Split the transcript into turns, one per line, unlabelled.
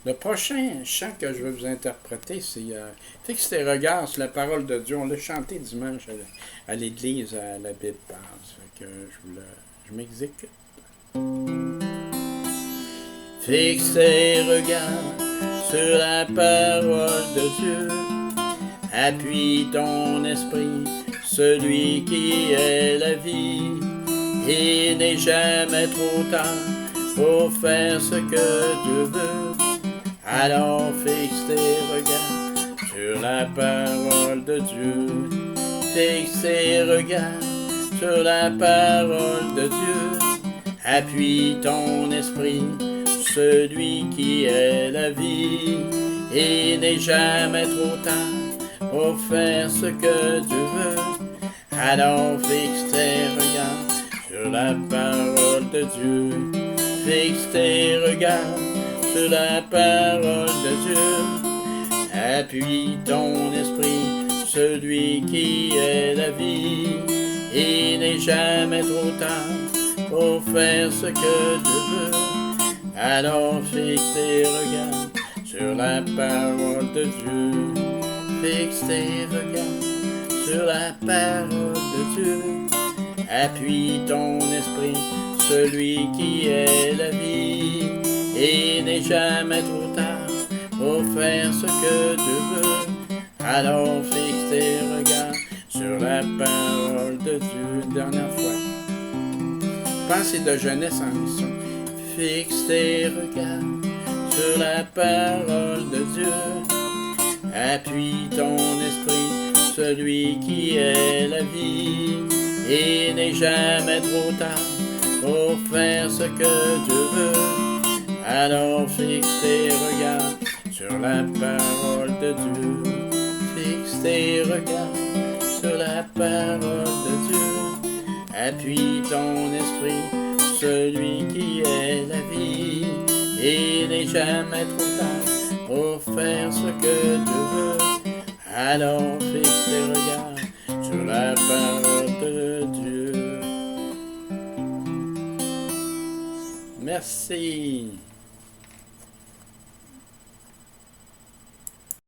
Le prochain chant que je vais vous interpréter, c'est Fixe tes regards sur la parole de Dieu. On l'a chanté dimanche à l'église, à la Bible passe. Fait que je m'exécute. Fixe tes regards sur la parole de Dieu. Appuie ton esprit, celui qui est la vie. Il n'est jamais trop tard pour faire ce que Dieu veut. Alors fixe tes regards sur la parole de Dieu. Fixe tes regards sur la parole de Dieu. Appuie ton esprit, celui qui est la vie. Il n'est jamais trop tard pour faire ce que Dieu veut. Alors fixe tes regards sur la parole de Dieu. Fixe tes regards sur la parole de Dieu. Appuie ton esprit, celui qui est la vie. Il n'est jamais trop tard pour faire ce que Dieu veut. Alors fixe tes regards sur la parole de Dieu. Fixe tes regards sur la parole de Dieu. Appuie ton esprit, celui qui est la vie. Il n'est jamais trop tard pour faire ce que Dieu veut. Alors fixe tes regards sur la parole de Dieu. Une dernière fois. Pensée de jeunesse en mission. Fixe tes regards sur la parole de Dieu. Appuie ton esprit, celui qui est la vie. Il n'est jamais trop tard pour faire ce que Dieu veut. Alors fixe tes regards sur la parole de Dieu. Fixe tes regards sur la parole de Dieu. Appuie ton esprit, celui qui est la vie. Il n'est jamais trop tard pour faire ce que Dieu veut. Alors fixe tes regards sur la parole de Dieu. Merci.